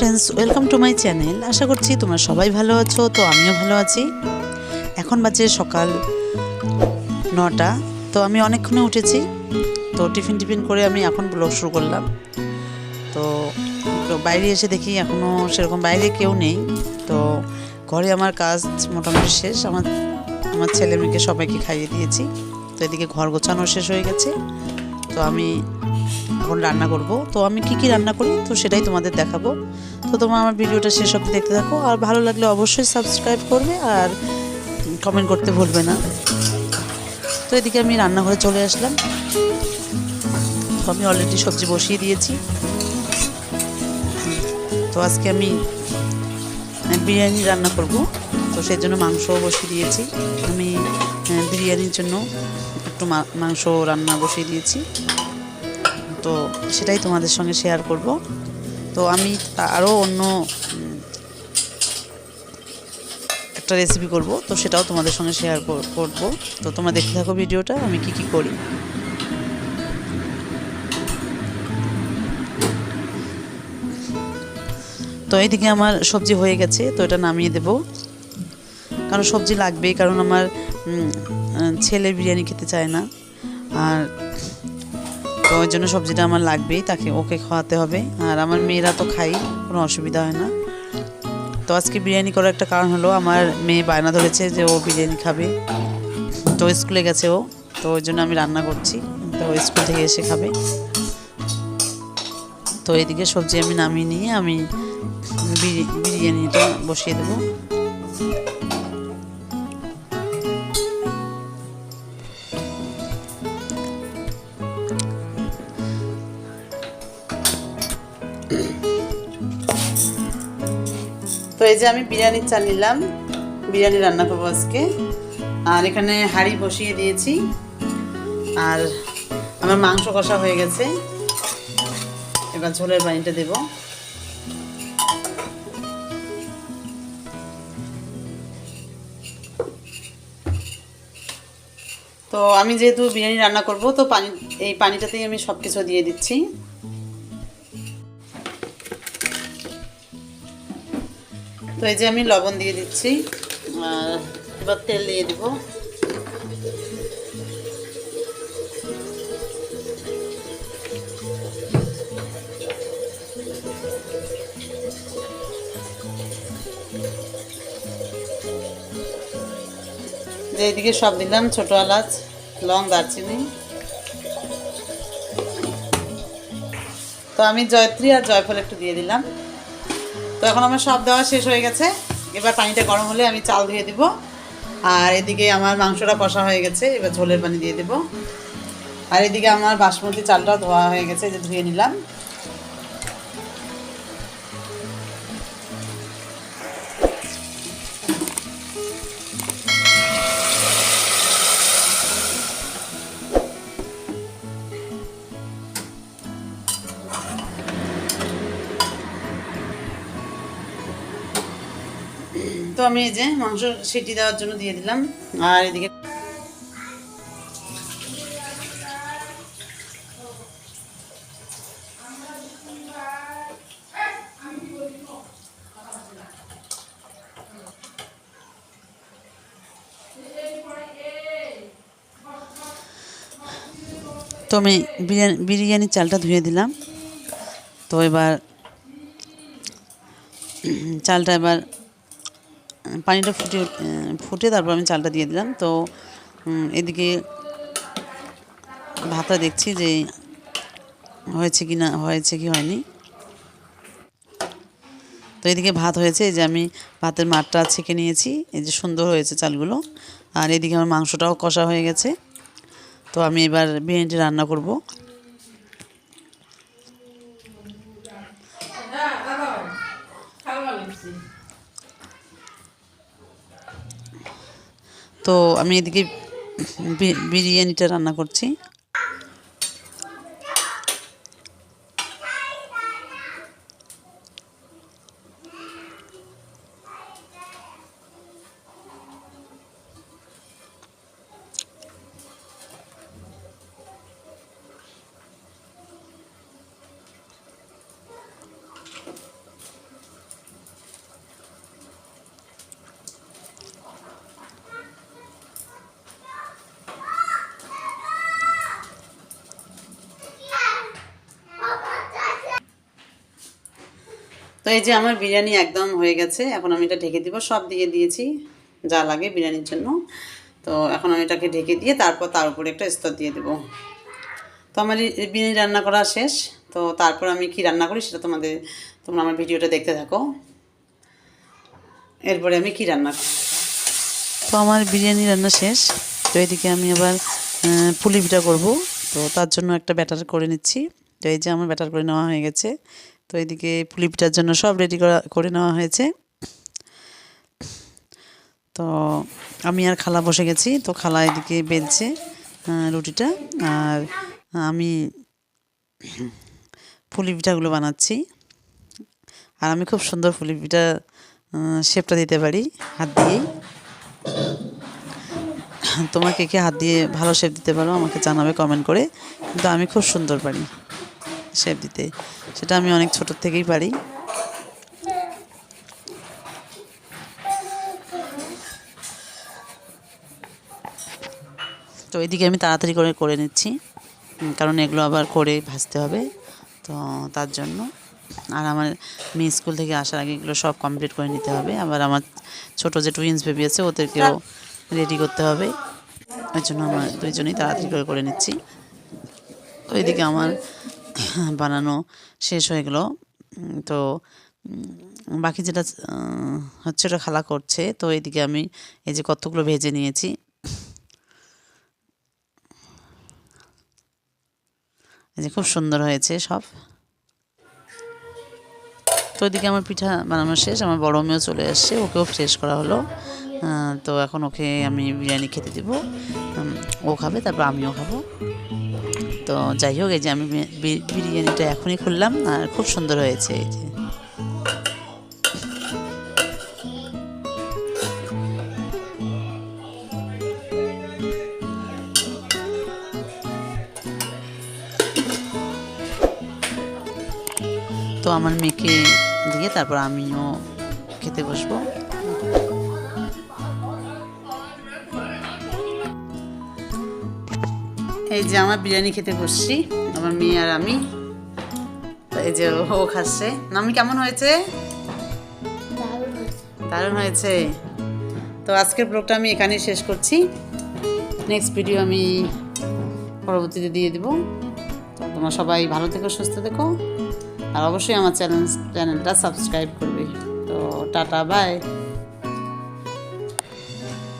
Friends, welcome to my channel. আশা করছি তোমরা সবাই ভালো আছো। তো আমিও ভালো আছি। এখন বাজে সকাল 9টা। তো আমি অনেকক্ষণে উঠেছি। তো টিফিন করে আমি এখন ব্লগ শুরু করলাম। তো বাইরে এসে দেখি এখনও সেরকম বাইরে কেউ নেই। তো ঘরে আমার কাজ মোটামুটি শেষ। আমার ছেলে মেয়েকে সবাইকে খাইয়ে দিয়েছি। তো এদিকে ঘর গোছানো শেষ হয়ে গেছে। তো আমি এখন রান্না করব। তো আমি কি রান্না করি তো সেটাই তোমাদের দেখাবো। তো তোমরা আমার ভিডিওটা শেষ অবধি দেখতে থাকো। আর ভালো লাগলে অবশ্যই সাবস্ক্রাইব করবে আর কমেন্ট করতে ভুলবে না। তো এদিকে আমি রান্নাঘরে চলে আসলাম। তো আমি অলরেডি সবজি বসিয়ে দিয়েছি। তো আজকে আমি বিরিয়ানি রান্না করব। তো সেই জন্য মাংসও বসিয়ে দিয়েছি। আমি বিরিয়ানির জন্য একটু মাংস রান্না বসিয়ে দিয়েছি। তো সেটাই তোমাদের সঙ্গে শেয়ার করব। তো আমি আরও অন্য একটা রেসিপি করব। তো সেটাও তোমাদের সঙ্গে শেয়ার করব। তো তোমরা দেখতে থাকো ভিডিওটা আমি কি করি। তো এইদিকে আমার সবজি হয়ে গেছে। তো এটা নামিয়ে দেব, কারণ সবজি লাগবেই। কারণ আমার ছেলে বিরিয়ানি খেতে চায় না। আর তো ওই জন্য সবজিটা আমার লাগবেই, ওকে খাওয়াতে হবে। আর আমার মেয়েরা তো খাই, কোনো অসুবিধা হয় না। তো আজকে বিরিয়ানি করার একটা কারণ হলো, আমার মেয়ে বায়না ধরেছে যে ও বিরিয়ানি খাবে। তো স্কুলে গেছে ও, তো ওই জন্য আমি রান্না করছি। তো স্কুল থেকে এসে খাবে। তো এদিকে সবজি আমি নামিয়ে নিয়ে আমি বিরিয়ানিটা বসিয়ে দেবো। তো এই যে আমি বিরিয়ানির চাল নিলাম, বিরিয়ানি রান্না করবো আজকে। আর এখানে হাঁড়ি বসিয়ে দিয়েছি। আর আমার মাংস কষা হয়ে গেছে। এবার ঝোলের পানিটা দেব। তো আমি যেহেতু বিরিয়ানি রান্না করব, তো এই পানিটাতেই আমি সব কিছু দিয়ে দিচ্ছি। তো এই যে আমি লবণ দিয়ে দিচ্ছি। আর এবার তেল দিয়ে দিব। যে এদিকে সব দিলাম, ছোটো এলাচ, লং, দারচিনি। তো আমি জয়ত্রী আর জয়ফল একটু দিয়ে দিলাম। তো এখন আমার সব দেওয়া শেষ হয়ে গেছে। এবার পানিটা গরম হলে আমি চাল ধুয়ে দিব। আর এদিকে আমার মাংসটা কষা হয়ে গেছে, এবার ঝোলের পানি দিয়ে দেব। আর এদিকে আমার বাসমতি চালটাও ধোয়া হয়ে গেছে, যে ধুয়ে নিলাম। তো আমি এই যে মাংস সিটি দেওয়ার জন্য দিয়ে দিলাম। আর এদিকে তো আমি বিরিয়ানির চালটা ধুয়ে দিলাম। তো এবার চালটা পানিটা ফুটে তারপর আমি চালটা দিয়ে দিলাম। তো এদিকে ভাতটা দেখছি যে হয়েছে কি হয়নি। তো এদিকে ভাত হয়েছে, এই যে আমি ভাতের মাঠটা ছেঁকে নিয়েছি। এই যে সুন্দর হয়েছে চালগুলো। আর এদিকে আমার মাংসটাও কষা হয়ে গেছে। তো আমি এবার বিরিয়ানিটা রান্না করব। তো আমি এদিকে বিরিয়ানিটা রান্না করছি। তো এই যে আমার বিরিয়ানি একদম হয়ে গেছে, এখন আমি এটা ঢেকে দিব। সব দিয়ে দিয়েছি যা লাগে বিরিয়ানির জন্য। তো এখন আমি এটাকে ঢেকে দিয়ে তারপর তার উপরে একটা স্তর দিয়ে দেবো। তো আমার এই বিরিয়ানি রান্না করা শেষ। তো তারপর আমি কি রান্না করি সেটা তোমরা আমার ভিডিওটা দেখতে থাকো। এরপরে আমি কি রান্না করি। তো আমার বিরিয়ানি রান্না শেষ। তো এদিকে আমি আবার পুলি পিঠা করবো। তো তার জন্য একটা ব্যাটার করে নিচ্ছি। তো এই যে আমার ব্যাটার করে নেওয়া হয়ে গেছে। তো এদিকে পুলি পিঠার জন্য সব রেডি করে নেওয়া হয়েছে। তো আমি আর খালা বসে গেছি। তো খালা এদিকে বেলছে রুটিটা, আর আমি পুলি পিঠাগুলো বানাচ্ছি। আর আমি খুব সুন্দর পুলি পিঠা শেপটা দিতে পারি হাত দিয়েই। তোমরা কে কে হাত দিয়ে ভালো শেপ দিতে পারো আমাকে জানাবে কমেন্ট করে। কিন্তু আমি খুব সুন্দর পারি শেপ দিতে, সেটা আমি অনেক ছোটোর থেকেই পারি। তো এদিকে আমি তাড়াতাড়ি করে নিচ্ছি, কারণ এগুলো আবার করে ভাজতে হবে। তো তার জন্য আর আমার মেয়ে স্কুল থেকে আসার আগে এগুলো সব কমপ্লিট করে নিতে হবে। আবার আমার ছোটো যে টুইন্স বেবি আছে ওদেরকেও রেডি করতে হবে। ওই জন্য আমার দুইজনেই তাড়াতাড়ি করে নিচ্ছি। তো এদিকে আমার বানানো শেষ হয়ে গেল। তো বাকি যেটা হচ্ছে ওটা খালা করছে। তো এদিকে আমি এই যে কতগুলো ভেজে নিয়েছি। এই যে খুব সুন্দর হয়েছে সব। তো ওইদিকে আমার পিঠা বানানো শেষ। আমার বড় মেয়েও চলে আসছে, ওকেও ফ্রেশ করা হলো। তো এখন ওকে আমি বিরিয়ানি খেতে দেব। ও খাবে, তারপর আমিও খাবো। তো যাই হোক, এই যে আমি বিরিয়ানিটা এখনই খুললাম, আর খুব সুন্দর হয়েছে। এই যে তো আমার মেয়েকে দিয়ে তারপর আমিও খেতে বসবো। এই যে আমার বিরিয়ানি খেতে বসছি, আমার মেয়ে আর আমি। তো এই যে ও খাচ্ছে। আমি কেমন হয়েছে? দারুণ হয়েছে। তো আজকের ব্লগটা আমি এখানেই শেষ করছি। নেক্সট ভিডিও আমি পরবর্তীতে দিয়ে দেবো। তো তোমরা সবাই ভালো থেকো, সুস্থ থেকো, আর অবশ্যই আমার চ্যানেলটা সাবস্ক্রাইব করবে। তো টাটা, বাই।